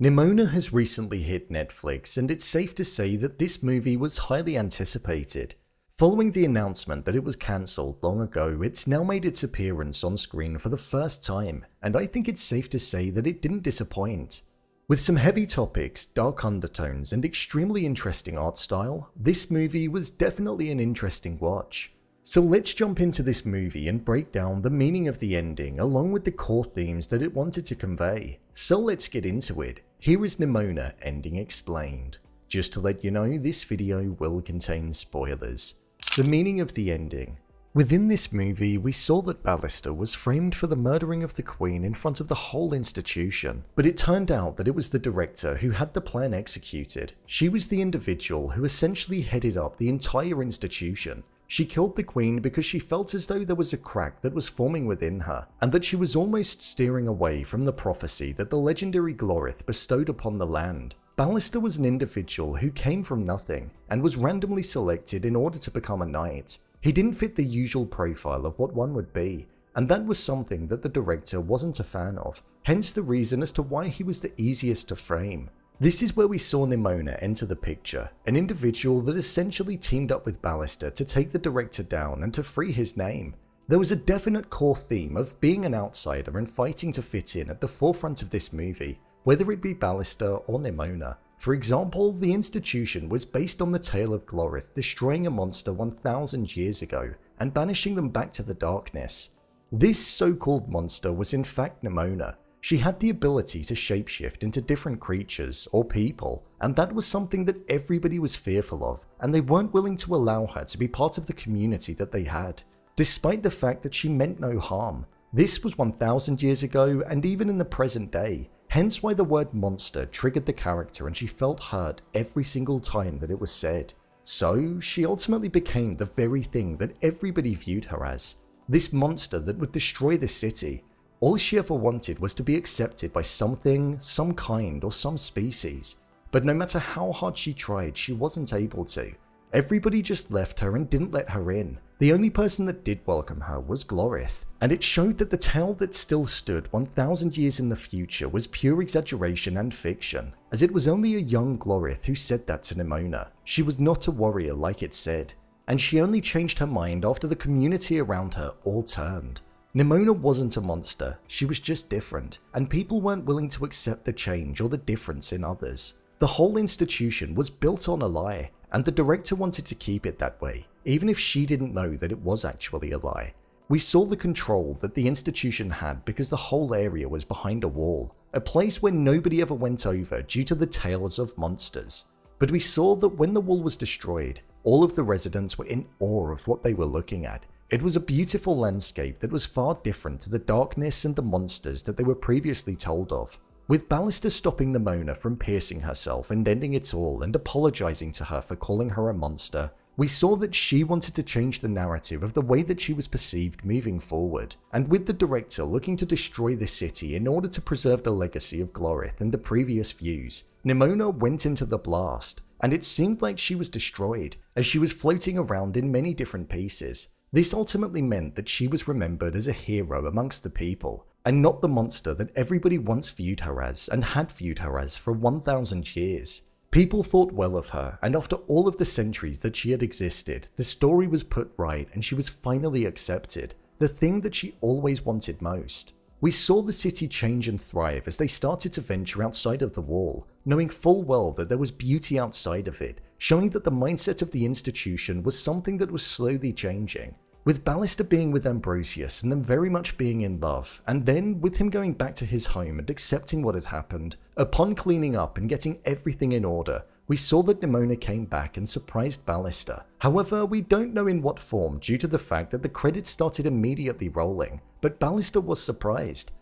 Nimona has recently hit Netflix, and it's safe to say that this movie was highly anticipated. Following the announcement that it was cancelled long ago, it's now made its appearance on screen for the first time, and I think it's safe to say that it didn't disappoint. With some heavy topics, dark undertones, and extremely interesting art style, this movie was definitely an interesting watch. So let's jump into this movie and break down the meaning of the ending along with the core themes that it wanted to convey. So let's get into it. Here is Nimona Ending Explained. Just to let you know, this video will contain spoilers. The meaning of the ending. Within this movie, we saw that Ballister was framed for the murdering of the Queen in front of the whole institution, but it turned out that it was the director who had the plan executed. She was the individual who essentially headed up the entire institution. She killed the Queen because she felt as though there was a crack that was forming within her, and that she was almost steering away from the prophecy that the legendary Glorith bestowed upon the land. Ballister was an individual who came from nothing, and was randomly selected in order to become a knight. He didn't fit the usual profile of what one would be, and that was something that the director wasn't a fan of, hence the reason as to why he was the easiest to frame. This is where we saw Nimona enter the picture, an individual that essentially teamed up with Ballister to take the director down and to free his name. There was a definite core theme of being an outsider and fighting to fit in at the forefront of this movie, whether it be Ballister or Nimona. For example, the institution was based on the tale of Glorith destroying a monster 1000 years ago and banishing them back to the darkness. This so-called monster was in fact Nimona. She had the ability to shapeshift into different creatures or people, and that was something that everybody was fearful of, and they weren't willing to allow her to be part of the community that they had, despite the fact that she meant no harm. This was 1000 years ago, and even in the present day, hence why the word monster triggered the character and she felt hurt every single time that it was said. So, she ultimately became the very thing that everybody viewed her as, this monster that would destroy the city. All she ever wanted was to be accepted by something, some kind, or some species. But no matter how hard she tried, she wasn't able to. Everybody just left her and didn't let her in. The only person that did welcome her was Glorith, and it showed that the tale that still stood 1000 years in the future was pure exaggeration and fiction, as it was only a young Glorith who said that to Nimona. She was not a warrior like it said, and she only changed her mind after the community around her all turned. Nimona wasn't a monster, she was just different, and people weren't willing to accept the change or the difference in others. The whole institution was built on a lie, and the director wanted to keep it that way, even if she didn't know that it was actually a lie. We saw the control that the institution had because the whole area was behind a wall, a place where nobody ever went over due to the tales of monsters. But we saw that when the wall was destroyed, all of the residents were in awe of what they were looking at. It was a beautiful landscape that was far different to the darkness and the monsters that they were previously told of. With Ballister stopping Nimona from piercing herself and ending it all and apologizing to her for calling her a monster, we saw that she wanted to change the narrative of the way that she was perceived moving forward, and with the director looking to destroy the city in order to preserve the legacy of Glorith and the previous views, Nimona went into the blast, and it seemed like she was destroyed, as she was floating around in many different pieces. This ultimately meant that she was remembered as a hero amongst the people, and not the monster that everybody once viewed her as and had viewed her as for 1000 years. People thought well of her, and after all of the centuries that she had existed, the story was put right and she was finally accepted, the thing that she always wanted most. We saw the city change and thrive as they started to venture outside of the wall, knowing full well that there was beauty outside of it, showing that the mindset of the institution was something that was slowly changing. With Ballister being with Ambrosius and them very much being in love, and then with him going back to his home and accepting what had happened, upon cleaning up and getting everything in order, we saw that Nimona came back and surprised Ballister. However, we don't know in what form due to the fact that the credits started immediately rolling, but Ballister was surprised.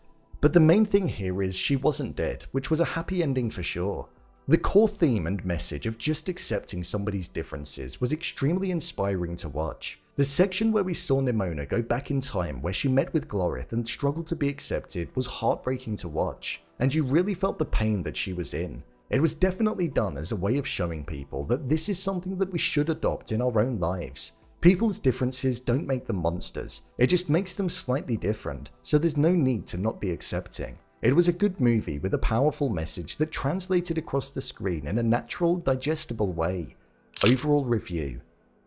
But the main thing here is she wasn't dead, which was a happy ending for sure. The core theme and message of just accepting somebody's differences was extremely inspiring to watch. The section where we saw Nimona go back in time where she met with Glorith and struggled to be accepted was heartbreaking to watch, and you really felt the pain that she was in. It was definitely done as a way of showing people that this is something that we should adopt in our own lives. People's differences don't make them monsters, it just makes them slightly different, so there's no need to not be accepting. It was a good movie with a powerful message that translated across the screen in a natural, digestible way. Overall review.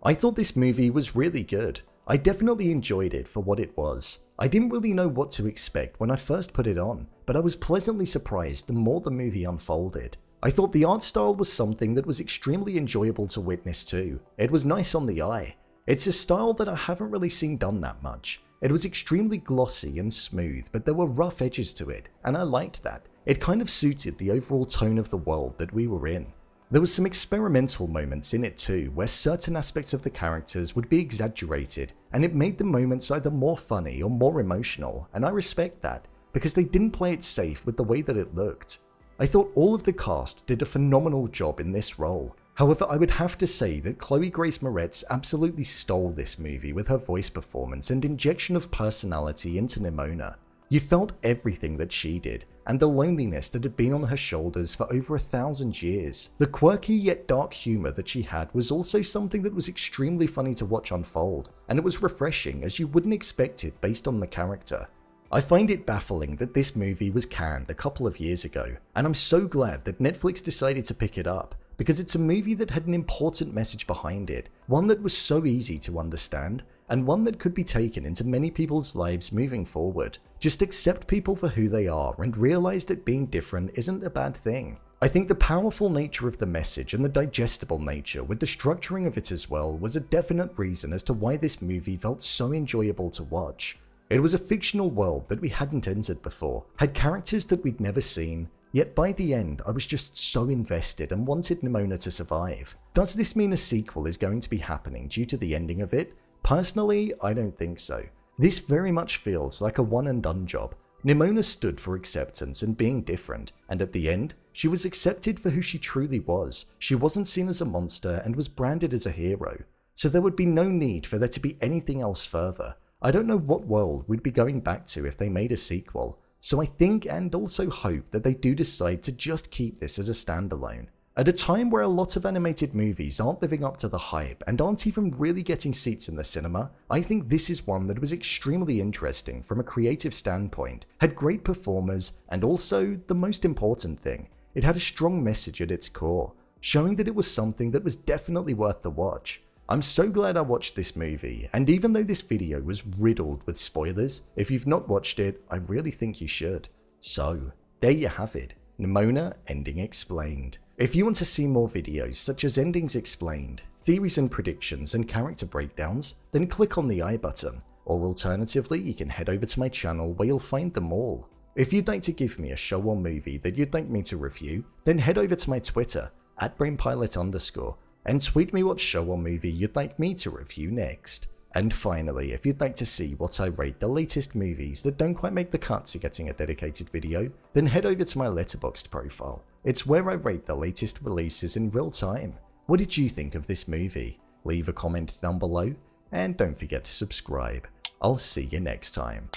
I thought this movie was really good. I definitely enjoyed it for what it was. I didn't really know what to expect when I first put it on, but I was pleasantly surprised the more the movie unfolded. I thought the art style was something that was extremely enjoyable to witness too. It was nice on the eye. It's a style that I haven't really seen done that much. It was extremely glossy and smooth, but there were rough edges to it, and I liked that. It kind of suited the overall tone of the world that we were in. There was some experimental moments in it too, where certain aspects of the characters would be exaggerated, and it made the moments either more funny or more emotional, and I respect that, because they didn't play it safe with the way that it looked. I thought all of the cast did a phenomenal job in this role. However, I would have to say that Chloe Grace Moretz absolutely stole this movie with her voice performance and injection of personality into Nimona. You felt everything that she did, and the loneliness that had been on her shoulders for over 1,000 years. The quirky yet dark humour that she had was also something that was extremely funny to watch unfold, and it was refreshing as you wouldn't expect it based on the character. I find it baffling that this movie was canned a couple of years ago, and I'm so glad that Netflix decided to pick it up, because it's a movie that had an important message behind it, one that was so easy to understand, and one that could be taken into many people's lives moving forward. Just accept people for who they are and realize that being different isn't a bad thing. I think the powerful nature of the message and the digestible nature with the structuring of it as well was a definite reason as to why this movie felt so enjoyable to watch. It was a fictional world that we hadn't entered before, had characters that we'd never seen, yet by the end I was just so invested and wanted Nimona to survive. Does this mean a sequel is going to be happening due to the ending of it? Personally, I don't think so. This very much feels like a one and done job. Nimona stood for acceptance and being different, and at the end, she was accepted for who she truly was. She wasn't seen as a monster and was branded as a hero, so there would be no need for there to be anything else further. I don't know what world we'd be going back to if they made a sequel, so I think and also hope that they do decide to just keep this as a standalone. At a time where a lot of animated movies aren't living up to the hype and aren't even really getting seats in the cinema, I think this is one that was extremely interesting from a creative standpoint, had great performers, and also, the most important thing, it had a strong message at its core, showing that it was something that was definitely worth the watch. I'm so glad I watched this movie, and even though this video was riddled with spoilers, if you've not watched it, I really think you should. So, there you have it, Nimona Ending Explained. If you want to see more videos such as Endings Explained, theories and predictions and character breakdowns, then click on the I button, or alternatively you can head over to my channel where you'll find them all. If you'd like to give me a show or movie that you'd like me to review, then head over to my Twitter, @BrainPilot_, and tweet me what show or movie you'd like me to review next. And finally, if you'd like to see what I rate the latest movies that don't quite make the cut to getting a dedicated video, then head over to my Letterboxd profile. It's where I rate the latest releases in real time. What did you think of this movie? Leave a comment down below, and don't forget to subscribe. I'll see you next time.